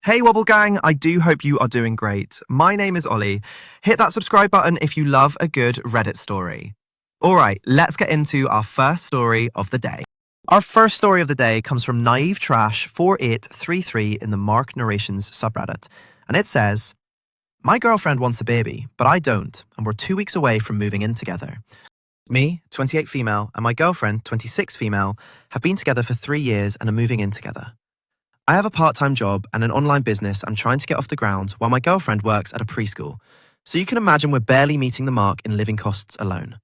Hey Wobble Gang, I do hope you are doing great. My name is Ollie. Hit that subscribe button if you love a good Reddit story. Alright, let's get into our first story of the day. Our first story of the day comes from Naive Trash 4833 in the Mark Narrations subreddit. And it says, "My girlfriend wants a baby, but I don't, and we're 2 weeks away from moving in together. Me, 28 female, and my girlfriend, 26 female, have been together for 3 years and are moving in together. I have a part-time job and an online business I'm trying to get off the ground while my girlfriend works at a preschool, so you can imagine we're barely meeting the mark in living costs alone.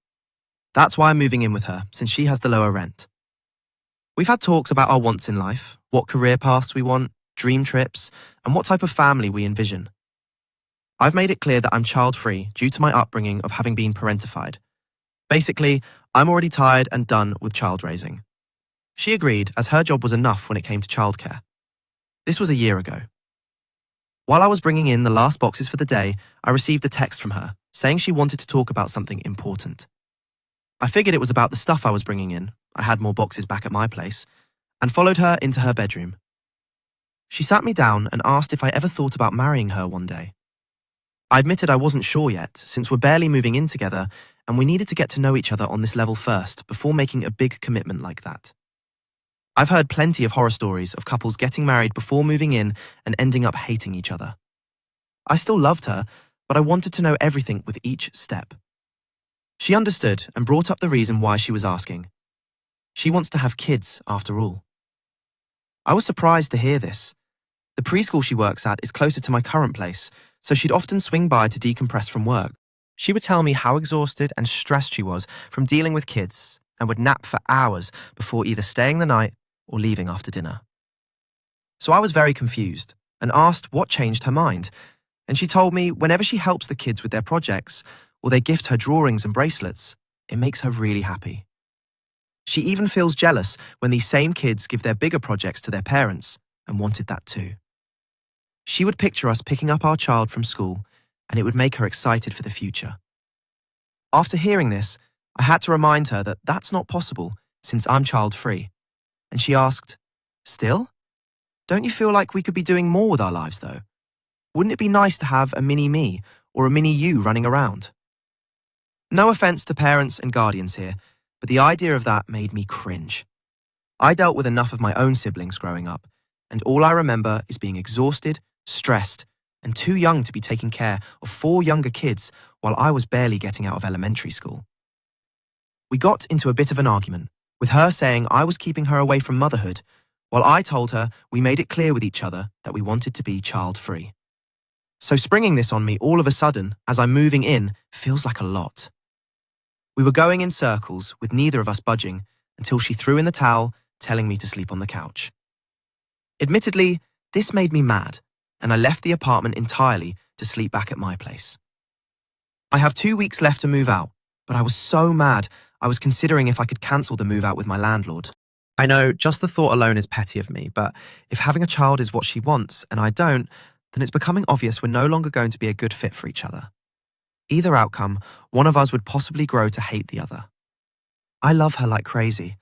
That's why I'm moving in with her, since she has the lower rent. We've had talks about our wants in life, what career paths we want, dream trips, and what type of family we envision. I've made it clear that I'm child-free due to my upbringing of having been parentified. Basically, I'm already tired and done with child raising. She agreed, as her job was enough when it came to childcare. This was a year ago. While I was bringing in the last boxes for the day, I received a text from her saying she wanted to talk about something important. I figured it was about the stuff I was bringing in. I had more boxes back at my place, and followed her into her bedroom. She sat me down and asked if I ever thought about marrying her one day. I admitted I wasn't sure yet, since we're barely moving in together and we needed to get to know each other on this level first before making a big commitment like that. I've heard plenty of horror stories of couples getting married before moving in and ending up hating each other. I still loved her, but I wanted to know everything with each step. She understood and brought up the reason why she was asking. She wants to have kids, after all. I was surprised to hear this. The preschool she works at is closer to my current place, so she'd often swing by to decompress from work. She would tell me how exhausted and stressed she was from dealing with kids and would nap for hours before either staying the night or leaving after dinner. So I was very confused and asked what changed her mind, and she told me whenever she helps the kids with their projects or they gift her drawings and bracelets, it makes her really happy. She even feels jealous when these same kids give their bigger projects to their parents and wanted that too. She would picture us picking up our child from school, and it would make her excited for the future. After hearing this, I had to remind her that that's not possible since I'm child-free. And she asked, "Still? Don't you feel like we could be doing more with our lives, though? Wouldn't it be nice to have a mini-me or a mini-you running around?" No offense to parents and guardians here, but the idea of that made me cringe. I dealt with enough of my own siblings growing up, and all I remember is being exhausted, stressed, and too young to be taking care of 4 younger kids while I was barely getting out of elementary school. We got into a bit of an argument, with her saying I was keeping her away from motherhood, while I told her we made it clear with each other that we wanted to be child-free. So springing this on me all of a sudden, as I'm moving in, feels like a lot. We were going in circles, with neither of us budging, until she threw in the towel, telling me to sleep on the couch. Admittedly, this made me mad, and I left the apartment entirely to sleep back at my place. I have 2 weeks left to move out, but I was so mad I was considering if I could cancel the move out with my landlord. I know just the thought alone is petty of me, but if having a child is what she wants and I don't, then it's becoming obvious we're no longer going to be a good fit for each other. Either outcome, one of us would possibly grow to hate the other. I love her like crazy.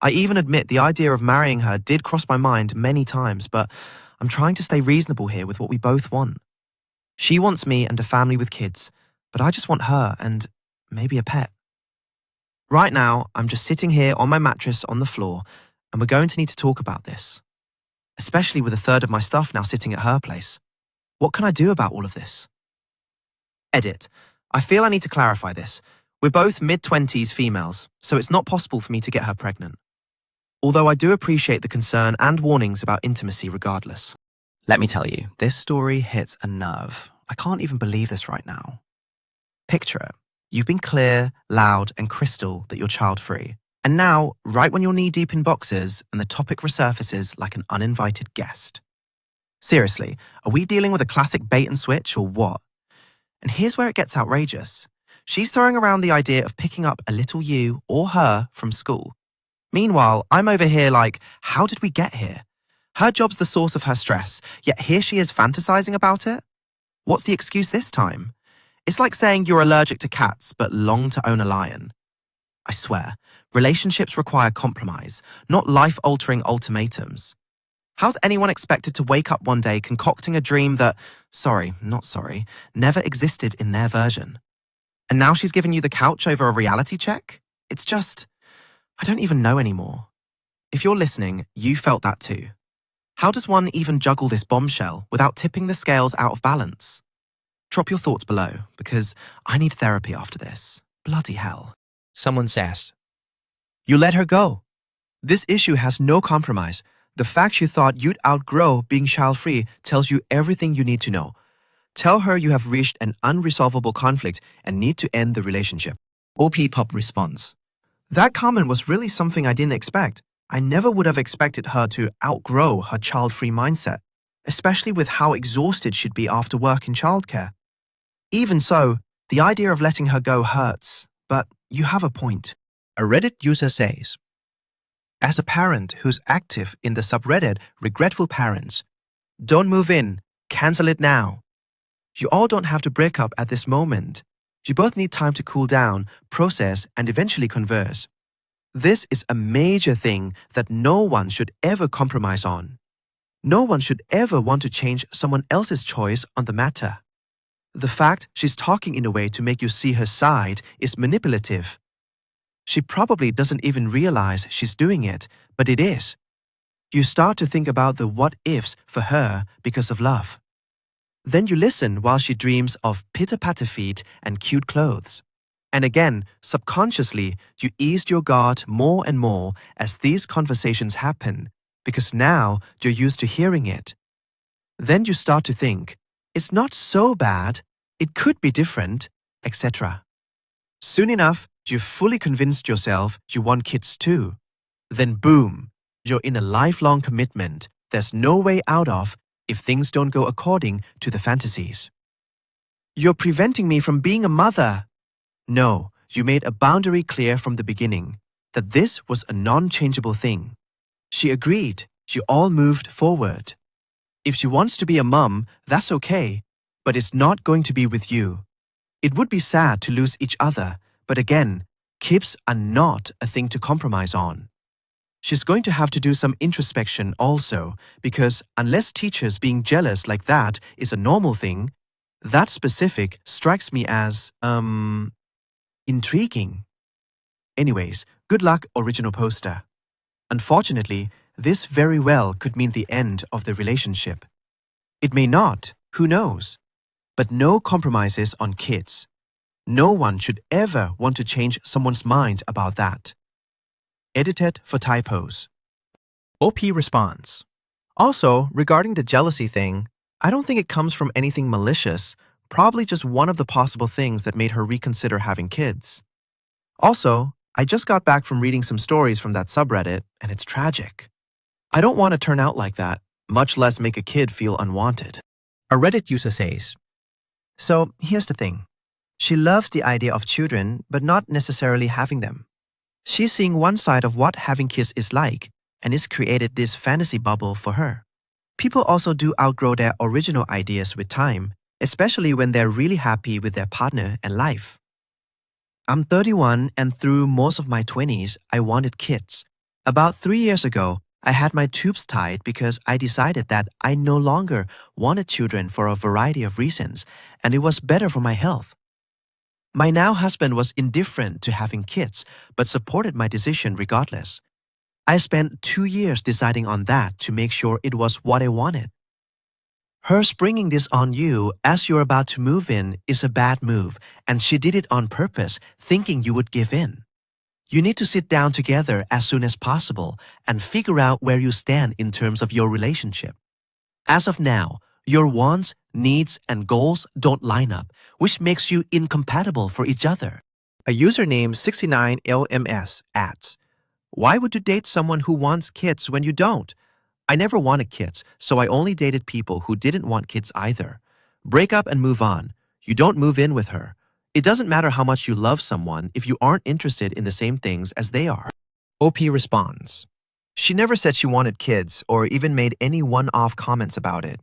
I even admit the idea of marrying her did cross my mind many times, but I'm trying to stay reasonable here with what we both want. She wants me and a family with kids, but I just want her and maybe a pet. Right now, I'm just sitting here on my mattress on the floor, and we're going to need to talk about this. Especially with a third of my stuff now sitting at her place. What can I do about all of this? Edit. I feel I need to clarify this. We're both mid-20s females, so it's not possible for me to get her pregnant. Although I do appreciate the concern and warnings about intimacy regardless. Let me tell you, this story hits a nerve. I can't even believe this right now. Picture it. You've been clear, loud, and crystal that you're child-free. And now, right when you're knee-deep in boxes and the topic resurfaces like an uninvited guest. Seriously, are we dealing with a classic bait and switch or what? And here's where it gets outrageous. She's throwing around the idea of picking up a little you or her from school. Meanwhile, I'm over here like, how did we get here? Her job's the source of her stress, yet here she is fantasizing about it? What's the excuse this time? It's like saying you're allergic to cats but long to own a lion. I swear, relationships require compromise, not life-altering ultimatums. How's anyone expected to wake up one day concocting a dream that, never existed in their version? And now she's giving you the couch over a reality check? It's just, I don't even know anymore. If you're listening, you felt that too. How does one even juggle this bombshell without tipping the scales out of balance? Drop your thoughts below, because I need therapy after this. Bloody hell. Someone says, "You let her go. This issue has no compromise. The fact you thought you'd outgrow being child-free tells you everything you need to know. Tell her you have reached an unresolvable conflict and need to end the relationship." OP Pop responds, "That comment was really something I didn't expect. I never would have expected her to outgrow her child-free mindset, especially with how exhausted she'd be after work in childcare. Even so, the idea of letting her go hurts, but you have a point." A Reddit user says, "As a parent who's active in the subreddit Regretful Parents, don't move in, cancel it now. You all don't have to break up at this moment. You both need time to cool down, process, and eventually converse. This is a major thing that no one should ever compromise on. No one should ever want to change someone else's choice on the matter. The fact she's talking in a way to make you see her side is manipulative. She probably doesn't even realize she's doing it, but it is. You start to think about the what-ifs for her because of love. Then you listen while she dreams of pitter-patter feet and cute clothes. And again, subconsciously, you eased your guard more and more as these conversations happen, because now you're used to hearing it. Then you start to think, it's not so bad, it could be different, etc. Soon enough, you've fully convinced yourself you want kids too. Then boom, you're in a lifelong commitment there's no way out of if things don't go according to the fantasies. You're preventing me from being a mother. No, you made a boundary clear from the beginning, that this was a non-changeable thing. She agreed, you all moved forward. If she wants to be a mum, that's okay, but it's not going to be with you. It would be sad to lose each other, but again, kids are not a thing to compromise on. She's going to have to do some introspection also, because unless teachers being jealous like that is a normal thing, that specific strikes me as, intriguing. Anyways, good luck, original poster. Unfortunately, this very well could mean the end of the relationship. It may not, who knows? But no compromises on kids. No one should ever want to change someone's mind about that. Edited for typos. OP responds, "Also, regarding the jealousy thing, I don't think it comes from anything malicious, probably just one of the possible things that made her reconsider having kids. Also, I just got back from reading some stories from that subreddit, and it's tragic. I don't want to turn out like that, much less make a kid feel unwanted." A Reddit user says, "So here's the thing. She loves the idea of children, but not necessarily having them. She's seeing one side of what having kids is like, and it's created this fantasy bubble for her. People also do outgrow their original ideas with time, especially when they're really happy with their partner and life. I'm 31, and through most of my 20s, I wanted kids. About 3 years ago, I had my tubes tied because I decided that I no longer wanted children for a variety of reasons, and it was better for my health. My now husband was indifferent to having kids, but supported my decision regardless. I spent 2 years deciding on that to make sure it was what I wanted. Her springing this on you as you're about to move in is a bad move, and she did it on purpose, thinking you would give in. You need to sit down together as soon as possible and figure out where you stand in terms of your relationship. As of now, your wants, needs, and goals don't line up, which makes you incompatible for each other." A username 69LMS adds, "Why would you date someone who wants kids when you don't? I never wanted kids, so I only dated people who didn't want kids either. Break up and move on. You don't move in with her. It doesn't matter how much you love someone if you aren't interested in the same things as they are." OP responds, "She never said she wanted kids or even made any one-off comments about it.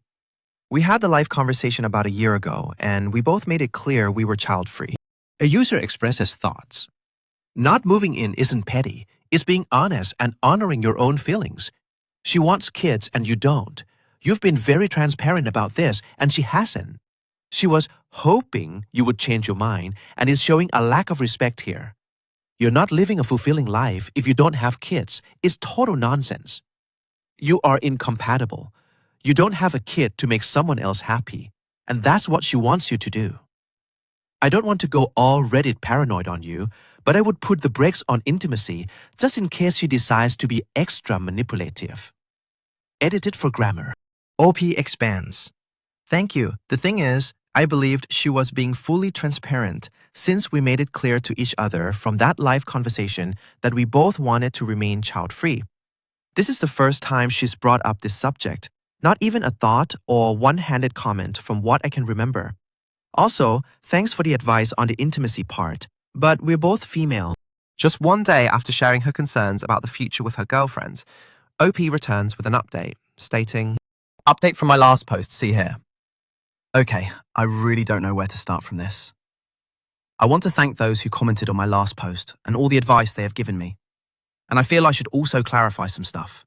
We had the life conversation about a year ago, and we both made it clear we were child-free." A user expresses thoughts. "Not moving in isn't petty. It's being honest and honoring your own feelings. She wants kids and you don't. You've been very transparent about this and she hasn't. She was hoping you would change your mind and is showing a lack of respect here. You're not living a fulfilling life if you don't have kids. It's total nonsense. You are incompatible. You don't have a kid to make someone else happy, and that's what she wants you to do. I don't want to go all Reddit paranoid on you, but I would put the brakes on intimacy just in case she decides to be extra manipulative. Edited for grammar. OP expands. Thank you. The thing is, I believed she was being fully transparent since we made it clear to each other from that live conversation that we both wanted to remain child-free. This is the first time she's brought up this subject, not even a thought or one-handed comment from what I can remember. Also, thanks for the advice on the intimacy part, but we're both female. Just one day after sharing her concerns about the future with her girlfriend, OP returns with an update, stating, "Update from my last post, see here. Okay, I really don't know where to start from this. I want to thank those who commented on my last post and all the advice they have given me. And I feel I should also clarify some stuff.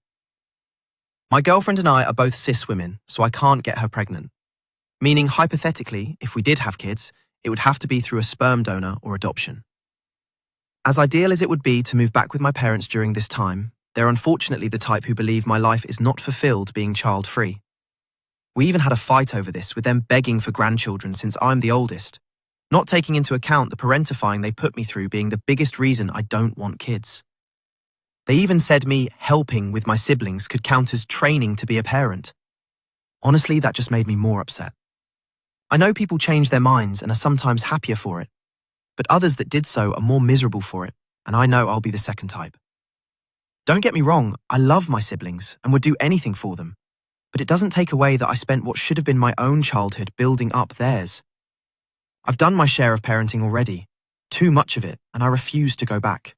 My girlfriend and I are both cis women, so I can't get her pregnant. Meaning, hypothetically, if we did have kids, it would have to be through a sperm donor or adoption. As ideal as it would be to move back with my parents during this time, they're unfortunately the type who believe my life is not fulfilled being child-free. We even had a fight over this, with them begging for grandchildren since I'm the oldest, not taking into account the parentifying they put me through being the biggest reason I don't want kids. They even said me helping with my siblings could count as training to be a parent. Honestly, that just made me more upset. I know people change their minds and are sometimes happier for it, but others that did so are more miserable for it, and I know I'll be the second type. Don't get me wrong, I love my siblings and would do anything for them, but it doesn't take away that I spent what should have been my own childhood building up theirs. I've done my share of parenting already, too much of it, and I refuse to go back.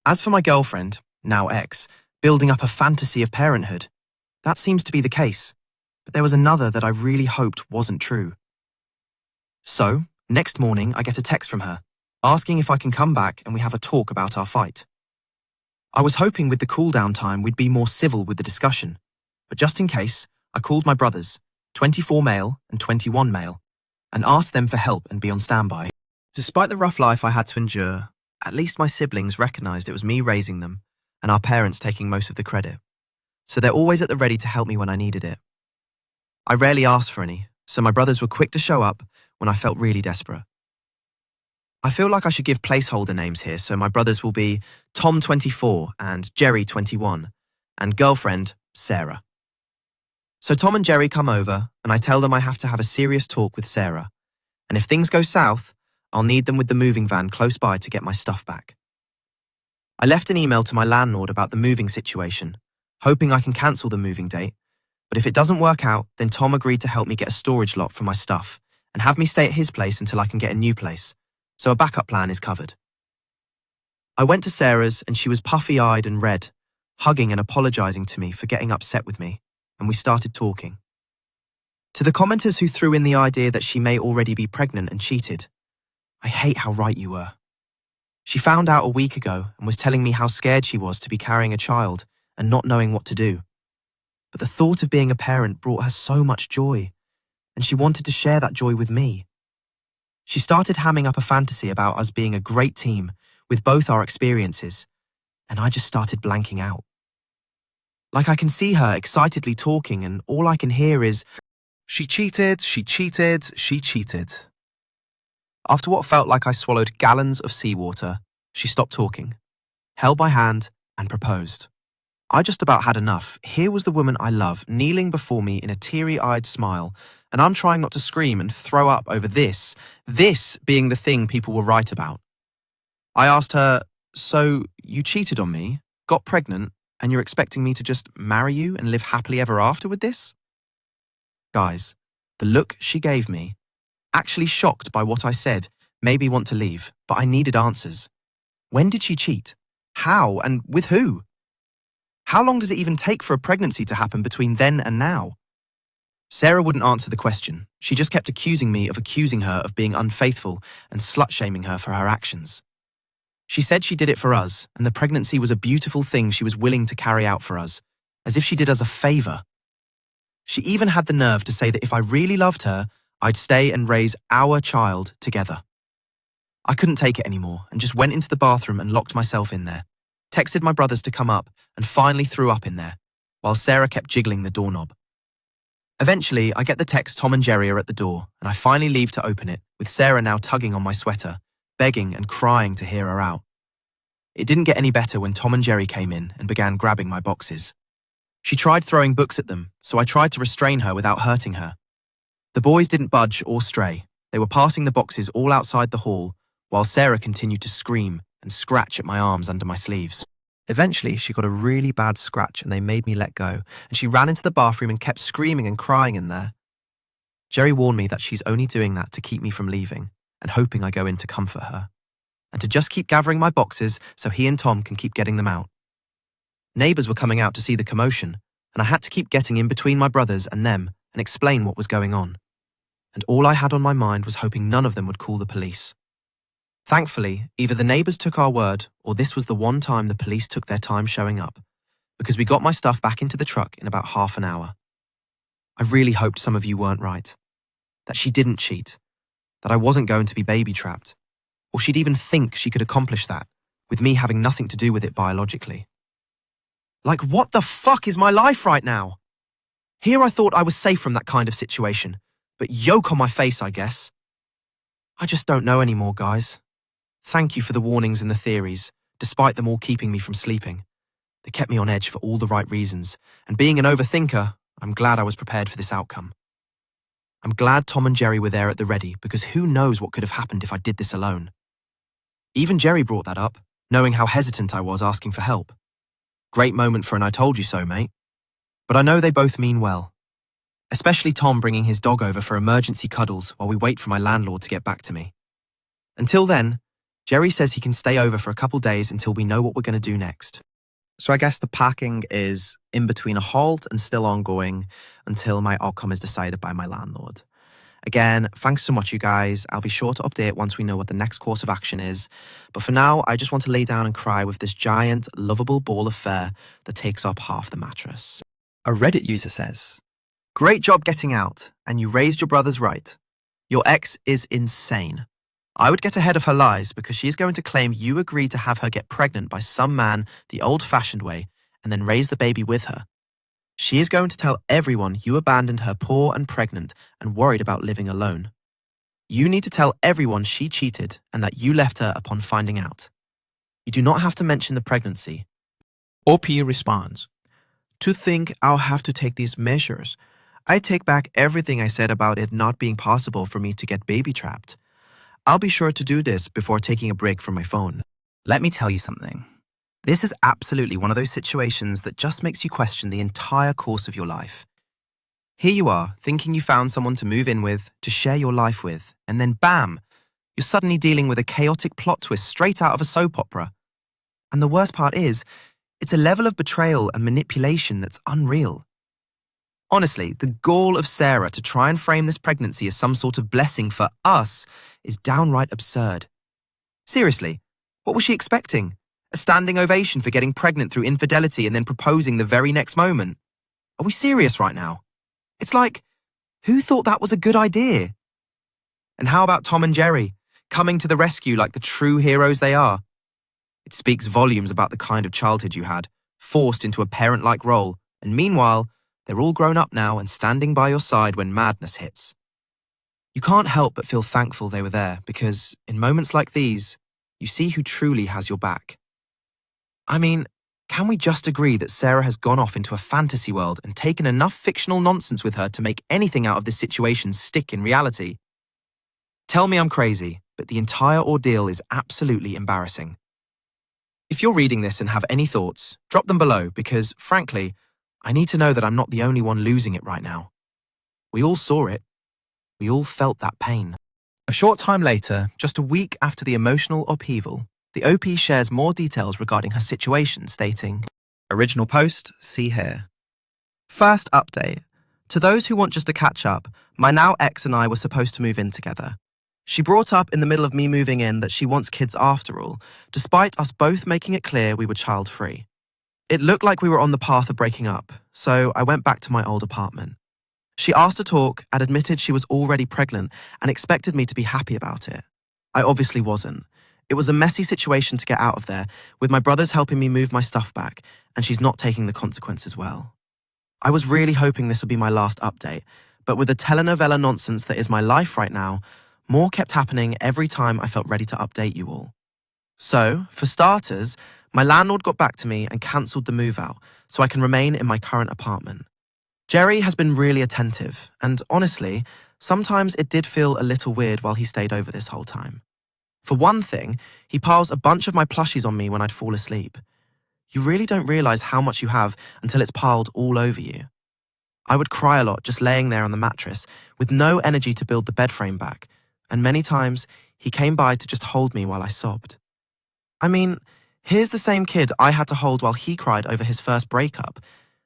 As for my girlfriend, now ex, building up a fantasy of parenthood, that seems to be the case, but there was another that I really hoped wasn't true. So, next morning I get a text from her, asking if I can come back and we have a talk about our fight. I was hoping with the cool-down time we'd be more civil with the discussion, but just in case, I called my brothers, 24 male and 21 male, and asked them for help and be on standby. Despite the rough life I had to endure, at least my siblings recognised it was me raising them and our parents taking most of the credit, so they're always at the ready to help me when I needed it. I rarely asked for any, so my brothers were quick to show up when I felt really desperate. I feel like I should give placeholder names here, so my brothers will be Tom 24 and Jerry 21, and girlfriend Sarah. So Tom and Jerry come over, and I tell them I have to have a serious talk with Sarah, and if things go south, I'll need them with the moving van close by to get my stuff back. I left an email to my landlord about the moving situation, hoping I can cancel the moving date, but if it doesn't work out, then Tom agreed to help me get a storage lot for my stuff and have me stay at his place until I can get a new place, so a backup plan is covered. I went to Sarah's and she was puffy-eyed and red, hugging and apologising to me for getting upset with me, and we started talking. To the commenters who threw in the idea that she may already be pregnant and cheated, I hate how right you were. She found out a week ago and was telling me how scared she was to be carrying a child and not knowing what to do. But the thought of being a parent brought her so much joy, and she wanted to share that joy with me. She started hamming up a fantasy about us being a great team with both our experiences, and I just started blanking out. Like I can see her excitedly talking and all I can hear is, She cheated, she cheated, she cheated. After what felt like I swallowed gallons of seawater, she stopped talking, held my hand, and proposed. I just about had enough. Here was the woman I love kneeling before me in a teary-eyed smile, and I'm trying not to scream and throw up over this being the thing people will write about. I asked her, "So you cheated on me, got pregnant, and you're expecting me to just marry you and live happily ever after with this?" Guys, the look she gave me, actually shocked by what I said, made me want to leave, but I needed answers. When did she cheat? How and with who? How long does it even take for a pregnancy to happen between then and now? Sarah wouldn't answer the question. She just kept accusing me of accusing her of being unfaithful and slut-shaming her for her actions. She said she did it for us, and the pregnancy was a beautiful thing she was willing to carry out for us, as if she did us a favor. She even had the nerve to say that if I really loved her, I'd stay and raise our child together. I couldn't take it anymore and just went into the bathroom and locked myself in there, texted my brothers to come up, and finally threw up in there, while Sarah kept jiggling the doorknob. Eventually, I get the text Tom and Jerry are at the door, and I finally leave to open it, with Sarah now tugging on my sweater, begging and crying to hear her out. It didn't get any better when Tom and Jerry came in and began grabbing my boxes. She tried throwing books at them, so I tried to restrain her without hurting her. The boys didn't budge or stray. They were passing the boxes all outside the hall, while Sarah continued to scream and scratch at my arms under my sleeves. Eventually, she got a really bad scratch and they made me let go, and she ran into the bathroom and kept screaming and crying in there. Jerry warned me that she's only doing that to keep me from leaving and hoping I go in to comfort her, and to just keep gathering my boxes so he and Tom can keep getting them out. Neighbours were coming out to see the commotion, and I had to keep getting in between my brothers and them and explain what was going on. And all I had on my mind was hoping none of them would call the police. Thankfully, either the neighbours took our word or this was the one time the police took their time showing up, because we got my stuff back into the truck in about half an hour. I really hoped some of you weren't right, that she didn't cheat, that I wasn't going to be baby-trapped, or she'd even think she could accomplish that, with me having nothing to do with it biologically. Like, what the fuck is my life right now? Here I thought I was safe from that kind of situation, but yoke on my face, I guess. I just don't know anymore, guys. Thank you for the warnings and the theories, despite them all keeping me from sleeping. They kept me on edge for all the right reasons, and being an overthinker, I'm glad I was prepared for this outcome. I'm glad Tom and Jerry were there at the ready, because who knows what could have happened if I did this alone. Even Jerry brought that up, knowing how hesitant I was asking for help. Great moment for an I told you so, mate. But I know they both mean well. Especially Tom bringing his dog over for emergency cuddles while we wait for my landlord to get back to me. Until then, Jerry says he can stay over for a couple days until we know what we're going to do next. So I guess the packing is in between a halt and still ongoing until my outcome is decided by my landlord. Again, thanks so much, you guys. I'll be sure to update once we know what the next course of action is. But for now, I just want to lay down and cry with this giant, lovable ball of fur that takes up half the mattress. A Reddit user says, Great job getting out, and you raised your brothers right. Your ex is insane. I would get ahead of her lies because she's going to claim you agreed to have her get pregnant by some man the old-fashioned way and then raise the baby with her. She is going to tell everyone you abandoned her poor and pregnant and worried about living alone. You need to tell everyone she cheated and that you left her upon finding out. You do not have to mention the pregnancy. OP responds, To think I'll have to take these measures. I take back everything I said about it not being possible for me to get baby-trapped. I'll be sure to do this before taking a break from my phone. Let me tell you something. This is absolutely one of those situations that just makes you question the entire course of your life. Here you are, thinking you found someone to move in with, to share your life with, and then bam, you're suddenly dealing with a chaotic plot twist straight out of a soap opera. And the worst part is, it's a level of betrayal and manipulation that's unreal. Honestly, the gall of Sarah to try and frame this pregnancy as some sort of blessing for us is downright absurd. Seriously, what was she expecting? A standing ovation for getting pregnant through infidelity and then proposing the very next moment? Are we serious right now? It's like, who thought that was a good idea? And how about Tom and Jerry, coming to the rescue like the true heroes they are? It speaks volumes about the kind of childhood you had, forced into a parent-like role, and meanwhile, they're all grown up now and standing by your side when madness hits. You can't help but feel thankful they were there because, in moments like these, you see who truly has your back. I mean, can we just agree that Sarah has gone off into a fantasy world and taken enough fictional nonsense with her to make anything out of this situation stick in reality? Tell me I'm crazy, but the entire ordeal is absolutely embarrassing. If you're reading this and have any thoughts, drop them below because, frankly, I need to know that I'm not the only one losing it right now. We all saw it. We all felt that pain. A short time later, just a week after the emotional upheaval, the OP shares more details regarding her situation, stating, Original post, see here. First update. To those who want just to catch up, my now ex and I were supposed to move in together. She brought up in the middle of me moving in that she wants kids after all, despite us both making it clear we were child-free. It looked like we were on the path of breaking up, so I went back to my old apartment. She asked to talk and admitted she was already pregnant and expected me to be happy about it. I obviously wasn't. It was a messy situation to get out of there, with my brothers helping me move my stuff back, and she's not taking the consequences well. I was really hoping this would be my last update, but with the telenovela nonsense that is my life right now, more kept happening every time I felt ready to update you all. So, for starters, my landlord got back to me and cancelled the move out so I can remain in my current apartment. Jerry has been really attentive, and honestly, sometimes it did feel a little weird while he stayed over this whole time. For one thing, he piles a bunch of my plushies on me when I'd fall asleep. You really don't realise how much you have until it's piled all over you. I would cry a lot just laying there on the mattress with no energy to build the bed frame back, and many times he came by to just hold me while I sobbed. I mean, here's the same kid I had to hold while he cried over his first breakup,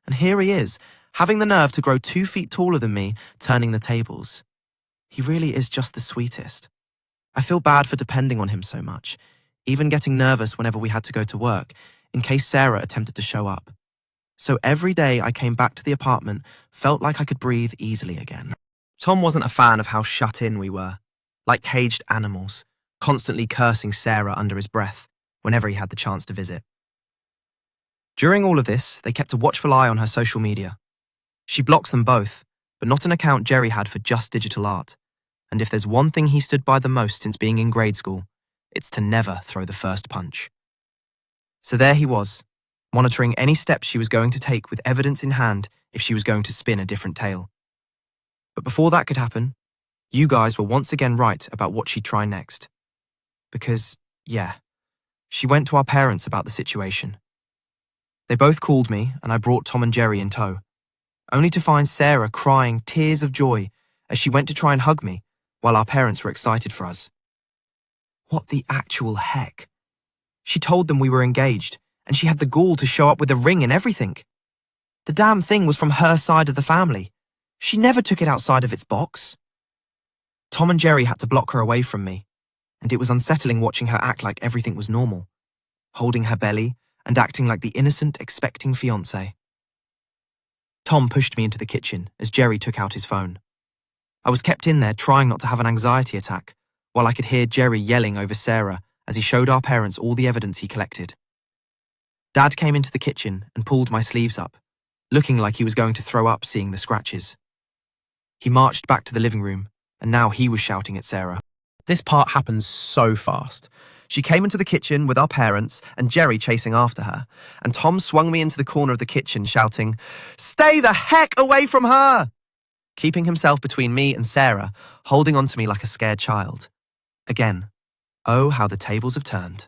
and here he is, having the nerve to grow 2 feet taller than me, turning the tables. He really is just the sweetest. I feel bad for depending on him so much, even getting nervous whenever we had to go to work, in case Sarah attempted to show up. So every day I came back to the apartment felt like I could breathe easily again. Tom wasn't a fan of how shut in we were, like caged animals, constantly cursing Sarah under his breath whenever he had the chance to visit. During all of this, they kept a watchful eye on her social media. She blocks them both, but not an account Jerry had for just digital art. And if there's one thing he stood by the most since being in grade school, it's to never throw the first punch. So there he was, monitoring any steps she was going to take with evidence in hand if she was going to spin a different tale. But before that could happen, you guys were once again right about what she'd try next. Because, yeah, she went to our parents about the situation. They both called me and I brought Tom and Jerry in tow, only to find Sarah crying tears of joy as she went to try and hug me while our parents were excited for us. What the actual heck? She told them we were engaged, and she had the gall to show up with a ring and everything. The damn thing was from her side of the family. She never took it outside of its box. Tom and Jerry had to block her away from me, and it was unsettling watching her act like everything was normal, holding her belly and acting like the innocent, expecting fiancé. Tom pushed me into the kitchen as Jerry took out his phone. I was kept in there trying not to have an anxiety attack, while I could hear Jerry yelling over Sarah as he showed our parents all the evidence he collected. Dad came into the kitchen and pulled my sleeves up, looking like he was going to throw up seeing the scratches. He marched back to the living room, and now he was shouting at Sarah. This part happens so fast. She came into the kitchen with our parents and Jerry chasing after her, and Tom swung me into the corner of the kitchen shouting, "Stay the heck away from her!" keeping himself between me and Sarah, holding on to me like a scared child. Again, oh, how the tables have turned.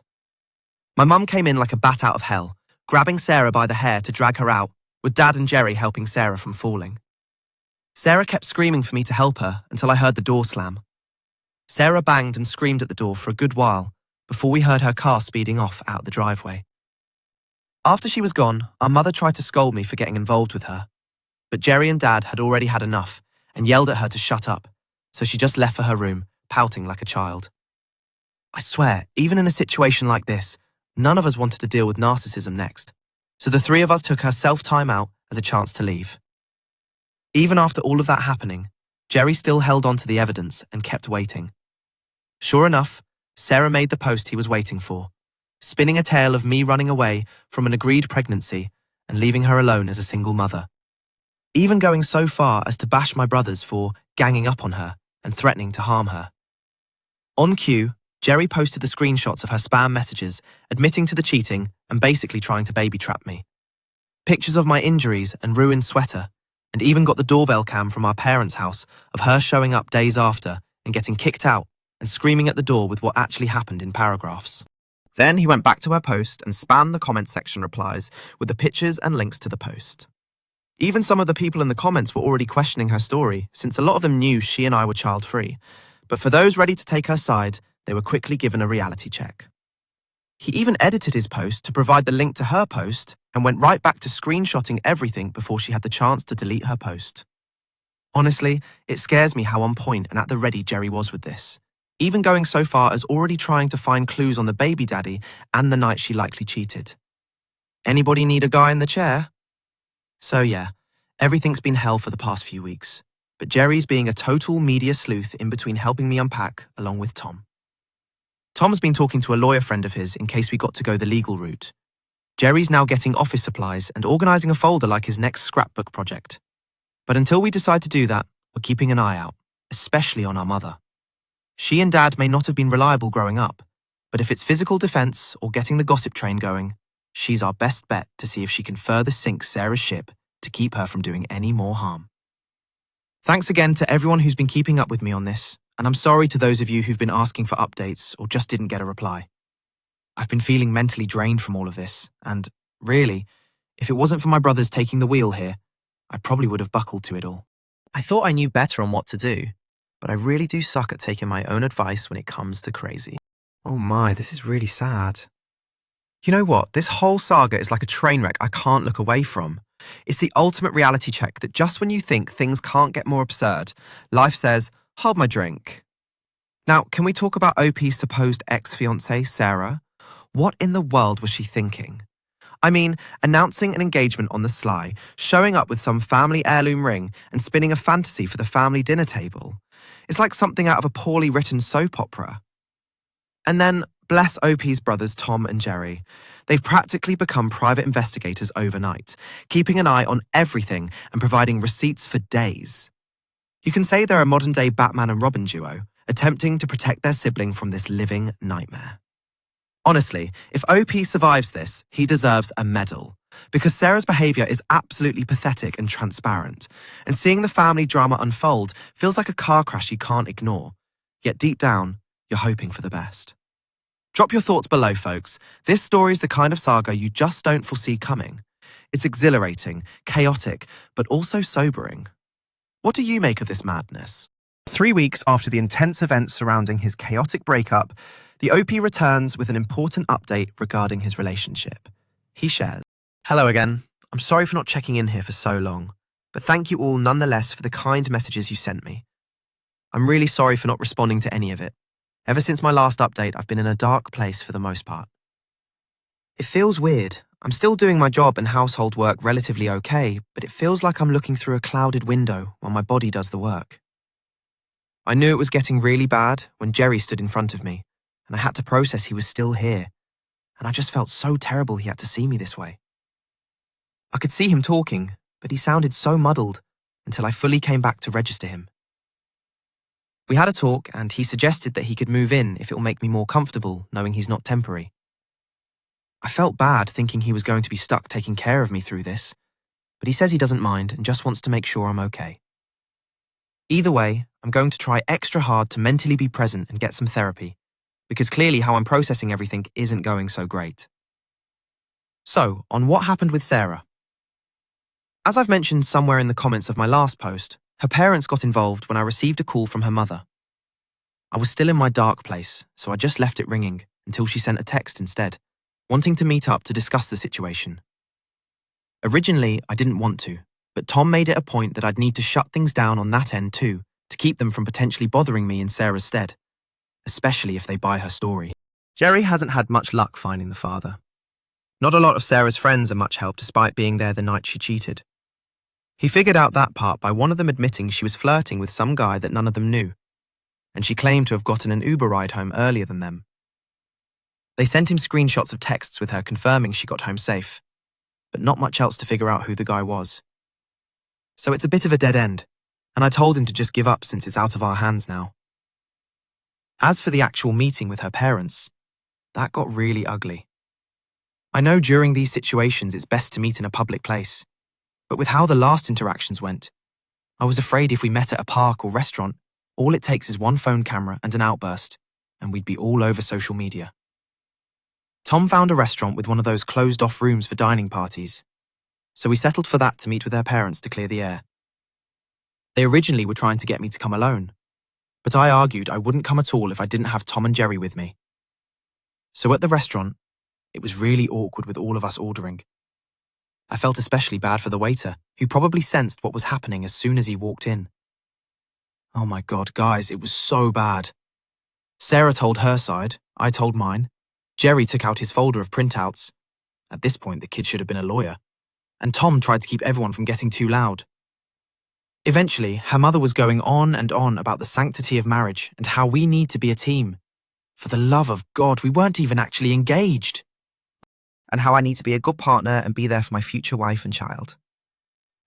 My mum came in like a bat out of hell, grabbing Sarah by the hair to drag her out, with Dad and Jerry helping Sarah from falling. Sarah kept screaming for me to help her until I heard the door slam. Sarah banged and screamed at the door for a good while before we heard her car speeding off out the driveway. After she was gone, our mother tried to scold me for getting involved with her, but Jerry and Dad had already had enough and yelled at her to shut up, so she just left for her room, pouting like a child. I swear, even in a situation like this, none of us wanted to deal with narcissism next, so the three of us took our self-time out as a chance to leave. Even after all of that happening, Jerry still held on to the evidence and kept waiting. Sure enough, Sarah made the post he was waiting for, spinning a tale of me running away from an agreed pregnancy and leaving her alone as a single mother. Even going so far as to bash my brothers for ganging up on her and threatening to harm her. On cue, Jerry posted the screenshots of her spam messages, admitting to the cheating and basically trying to baby trap me. Pictures of my injuries and ruined sweater, and even got the doorbell cam from our parents' house of her showing up days after and getting kicked out and screaming at the door with what actually happened in paragraphs. Then he went back to her post and spammed the comment section replies with the pictures and links to the post. Even some of the people in the comments were already questioning her story, since a lot of them knew she and I were child-free. But for those ready to take her side, they were quickly given a reality check. He even edited his post to provide the link to her post and went right back to screenshotting everything before she had the chance to delete her post. Honestly, it scares me how on point and at the ready Jerry was with this, even going so far as already trying to find clues on the baby daddy and the night she likely cheated. Anybody need a guy in the chair? So yeah, everything's been hell for the past few weeks, but Jerry's being a total media sleuth in between helping me unpack along with Tom. Tom's been talking to a lawyer friend of his in case we got to go the legal route. Jerry's now getting office supplies and organising a folder like his next scrapbook project. But until we decide to do that, we're keeping an eye out, especially on our mother. She and Dad may not have been reliable growing up, but if it's physical defence or getting the gossip train going, she's our best bet to see if she can further sink Sarah's ship to keep her from doing any more harm. Thanks again to everyone who's been keeping up with me on this, and I'm sorry to those of you who've been asking for updates or just didn't get a reply. I've been feeling mentally drained from all of this, and really, if it wasn't for my brothers taking the wheel here, I probably would have buckled to it all. I thought I knew better on what to do, but I really do suck at taking my own advice when it comes to crazy. Oh my, this is really sad. You know what? This whole saga is like a train wreck I can't look away from. It's the ultimate reality check that just when you think things can't get more absurd, life says, hold my drink. Now, can we talk about OP's supposed ex-fiancée, Sarah? What in the world was she thinking? I mean, announcing an engagement on the sly, showing up with some family heirloom ring and spinning a fantasy for the family dinner table. It's like something out of a poorly written soap opera. And then, bless OP's brothers Tom and Jerry. They've practically become private investigators overnight, keeping an eye on everything and providing receipts for days. You can say they're a modern-day Batman and Robin duo, attempting to protect their sibling from this living nightmare. Honestly, if OP survives this, he deserves a medal, because Sarah's behaviour is absolutely pathetic and transparent, and seeing the family drama unfold feels like a car crash you can't ignore, yet deep down, you're hoping for the best. Drop your thoughts below, folks. This story is the kind of saga you just don't foresee coming. It's exhilarating, chaotic, but also sobering. What do you make of this madness? 3 weeks after the intense events surrounding his chaotic breakup, the OP returns with an important update regarding his relationship. He shares, "Hello again. I'm sorry for not checking in here for so long, but thank you all nonetheless for the kind messages you sent me. I'm really sorry for not responding to any of it. Ever since my last update, I've been in a dark place for the most part. It feels weird. I'm still doing my job and household work relatively okay, but it feels like I'm looking through a clouded window while my body does the work. I knew it was getting really bad when Jerry stood in front of me, and I had to process he was still here, and I just felt so terrible he had to see me this way. I could see him talking, but he sounded so muddled until I fully came back to register him. We had a talk, and he suggested that he could move in if it will make me more comfortable knowing he's not temporary. I felt bad thinking he was going to be stuck taking care of me through this, but he says he doesn't mind and just wants to make sure I'm okay. Either way, I'm going to try extra hard to mentally be present and get some therapy, because clearly how I'm processing everything isn't going so great. So, on what happened with Sarah? As I've mentioned somewhere in the comments of my last post, her parents got involved when I received a call from her mother. I was still in my dark place, so I just left it ringing until she sent a text instead, wanting to meet up to discuss the situation. Originally, I didn't want to, but Tom made it a point that I'd need to shut things down on that end too, to keep them from potentially bothering me in Sarah's stead, especially if they buy her story. Jerry hasn't had much luck finding the father. Not a lot of Sarah's friends are much help despite being there the night she cheated. He figured out that part by one of them admitting she was flirting with some guy that none of them knew, and she claimed to have gotten an Uber ride home earlier than them. They sent him screenshots of texts with her confirming she got home safe, but not much else to figure out who the guy was. So it's a bit of a dead end, and I told him to just give up since it's out of our hands now. As for the actual meeting with her parents, that got really ugly. I know during these situations it's best to meet in a public place, but with how the last interactions went, I was afraid if we met at a park or restaurant, all it takes is one phone camera and an outburst, and we'd be all over social media. Tom found a restaurant with one of those closed-off rooms for dining parties, so we settled for that to meet with her parents to clear the air. They originally were trying to get me to come alone, but I argued I wouldn't come at all if I didn't have Tom and Jerry with me. So at the restaurant, it was really awkward with all of us ordering. I felt especially bad for the waiter, who probably sensed what was happening as soon as he walked in. Oh my God, guys, it was so bad. Sarah told her side, I told mine. Jerry took out his folder of printouts. At this point, the kid should have been a lawyer. And Tom tried to keep everyone from getting too loud. Eventually, her mother was going on and on about the sanctity of marriage and how we need to be a team. For the love of God, we weren't even actually engaged. And how I need to be a good partner and be there for my future wife and child.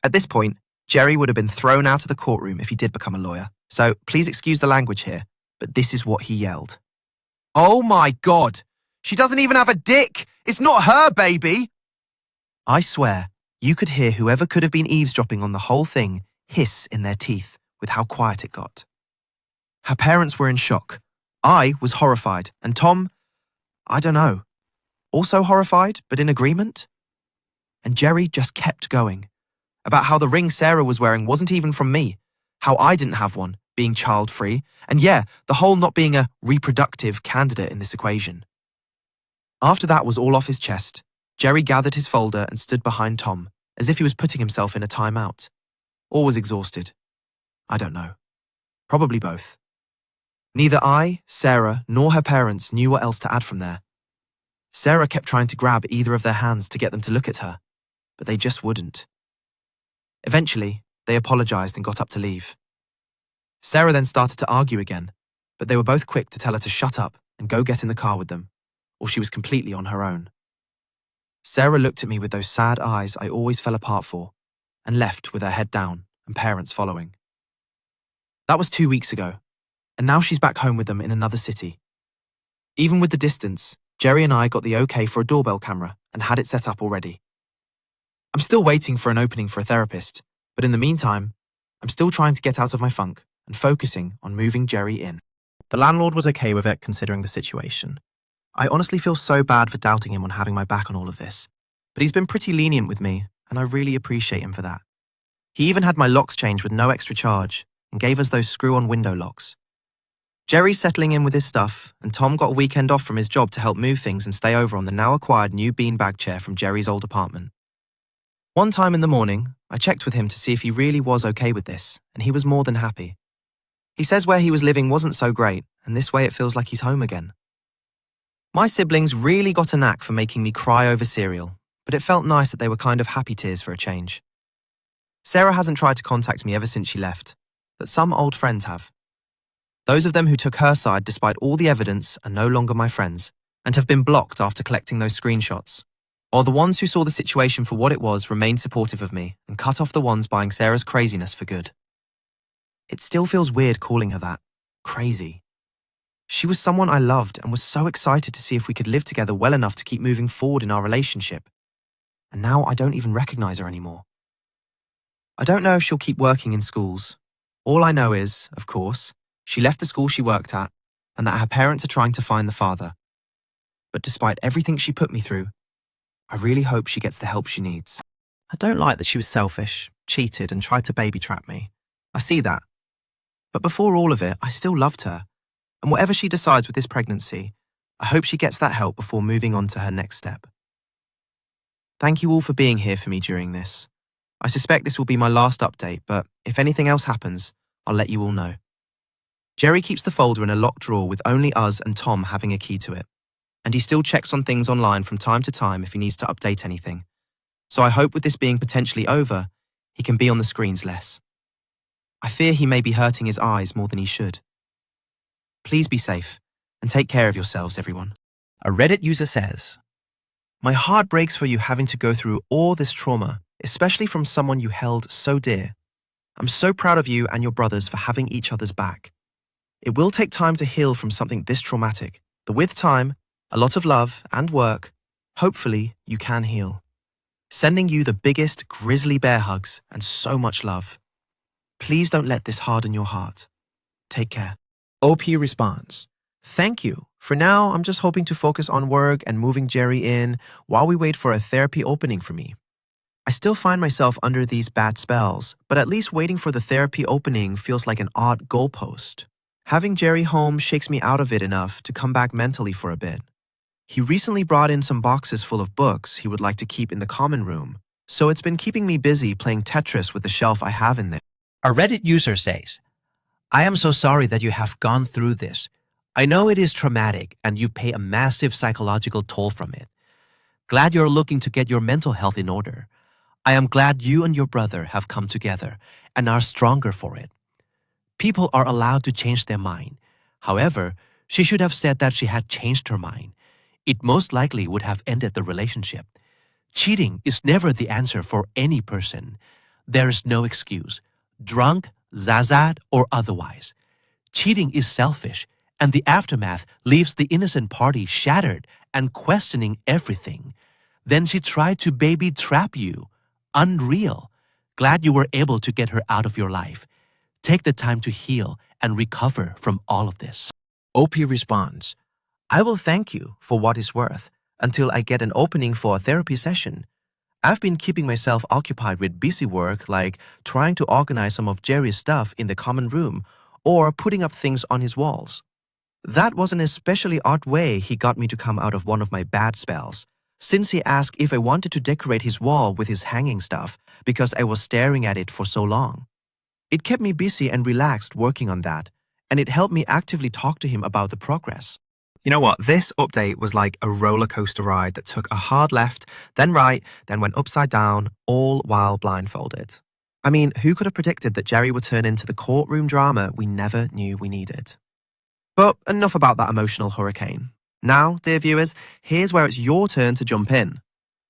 At this point, Jerry would have been thrown out of the courtroom if he did become a lawyer. So please excuse the language here, but this is what he yelled. "Oh my God! She doesn't even have a dick! It's not her baby!" I swear, you could hear whoever could have been eavesdropping on the whole thing hiss in their teeth with how quiet it got. Her parents were in shock. I was horrified, and Tom, I don't know, also horrified, but in agreement. And Jerry just kept going, about how the ring Sarah was wearing wasn't even from me, how I didn't have one, being child-free, and yeah, the whole not being a reproductive candidate in this equation. After that was all off his chest, Jerry gathered his folder and stood behind Tom, as if he was putting himself in a timeout. Or was exhausted. I don't know. Probably both. Neither I, Sarah, nor her parents knew what else to add from there. Sarah kept trying to grab either of their hands to get them to look at her, but they just wouldn't. Eventually, they apologized and got up to leave. Sarah then started to argue again, but they were both quick to tell her to shut up and go get in the car with them, or she was completely on her own. Sarah looked at me with those sad eyes I always fell apart for, and left with her head down and parents following. That was 2 weeks ago, and now she's back home with them in another city. Even with the distance, Jerry and I got the okay for a doorbell camera and had it set up already. I'm still waiting for an opening for a therapist, but in the meantime, I'm still trying to get out of my funk and focusing on moving Jerry in. The landlord was okay with it considering the situation. I honestly feel so bad for doubting him on having my back on all of this, but he's been pretty lenient with me, and I really appreciate him for that. He even had my locks changed with no extra charge and gave us those screw-on window locks. Jerry's settling in with his stuff, and Tom got a weekend off from his job to help move things and stay over on the now-acquired new beanbag chair from Jerry's old apartment. One time in the morning, I checked with him to see if he really was okay with this, and he was more than happy. He says where he was living wasn't so great, and this way it feels like he's home again. My siblings really got a knack for making me cry over cereal, but it felt nice that they were kind of happy tears for a change. Sarah hasn't tried to contact me ever since she left, but some old friends have. Those of them who took her side despite all the evidence are no longer my friends and have been blocked after collecting those screenshots. Or the ones who saw the situation for what it was remained supportive of me and cut off the ones buying Sarah's craziness for good. It still feels weird calling her that. Crazy. She was someone I loved and was so excited to see if we could live together well enough to keep moving forward in our relationship. And now I don't even recognize her anymore. I don't know if she'll keep working in schools. All I know is, of course, she left the school she worked at and that her parents are trying to find the father. But despite everything she put me through, I really hope she gets the help she needs. I don't like that she was selfish, cheated, and tried to baby trap me. I see that. But before all of it, I still loved her. And whatever she decides with this pregnancy, I hope she gets that help before moving on to her next step. Thank you all for being here for me during this. I suspect this will be my last update, but if anything else happens, I'll let you all know. Jerry keeps the folder in a locked drawer with only us and Tom having a key to it. And he still checks on things online from time to time if he needs to update anything. So I hope with this being potentially over, he can be on the screens less. I fear he may be hurting his eyes more than he should. Please be safe and take care of yourselves, everyone. A Reddit user says, My heart breaks for you having to go through all this trauma, especially from someone you held so dear. I'm so proud of you and your brothers for having each other's back. It will take time to heal from something this traumatic, but with time, a lot of love and work, hopefully you can heal. Sending you the biggest grizzly bear hugs and so much love. Please don't let this harden your heart. Take care. OP responds, Thank you. For now, I'm just hoping to focus on work and moving Jerry in while we wait for a therapy opening for me. I still find myself under these bad spells, but at least waiting for the therapy opening feels like an odd goalpost. Having Jerry home shakes me out of it enough to come back mentally for a bit. He recently brought in some boxes full of books he would like to keep in the common room, so it's been keeping me busy playing Tetris with the shelf I have in there. a Reddit user says, I am so sorry that you have gone through this. I know it is traumatic and you pay a massive psychological toll from it. Glad you're looking to get your mental health in order. I am glad you and your brother have come together and are stronger for it. People are allowed to change their mind. However, she should have said that she had changed her mind. It most likely would have ended the relationship. Cheating is never the answer for any person. There is no excuse, drunk, zazad, or otherwise. Cheating is selfish, and the aftermath leaves the innocent party shattered and questioning everything. Then she tried to baby trap you. Unreal. Glad you were able to get her out of your life. Take the time to heal and recover from all of this. OP responds, I will thank you for what it's worth until I get an opening for a therapy session. I've been keeping myself occupied with busy work like trying to organize some of Jerry's stuff in the common room or putting up things on his walls. That was an especially odd way he got me to come out of one of my bad spells, since he asked if I wanted to decorate his wall with his hanging stuff because I was staring at it for so long. It kept me busy and relaxed working on that, and it helped me actively talk to him about the progress. You know what? This update was like a roller coaster ride that took a hard left, then right, then went upside down, all while blindfolded. I mean, who could have predicted that Jerry would turn into the courtroom drama we never knew we needed? But enough about that emotional hurricane. Now, dear viewers, here's where it's your turn to jump in.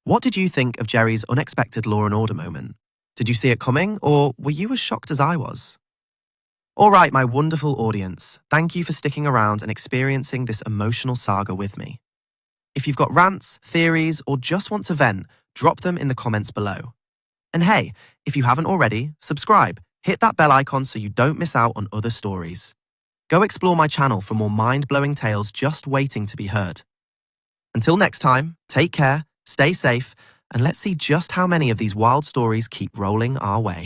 What did you think of Jerry's unexpected Law and Order moment? Did you see it coming, or were you as shocked as I was? All right, my wonderful audience, thank you for sticking around and experiencing this emotional saga with me. If you've got rants, theories, or just want to vent, drop them in the comments below. And hey, if you haven't already, subscribe, hit that bell icon so you don't miss out on other stories. Go explore my channel for more mind-blowing tales just waiting to be heard. Until next time, take care, stay safe, and let's see just how many of these wild stories keep rolling our way.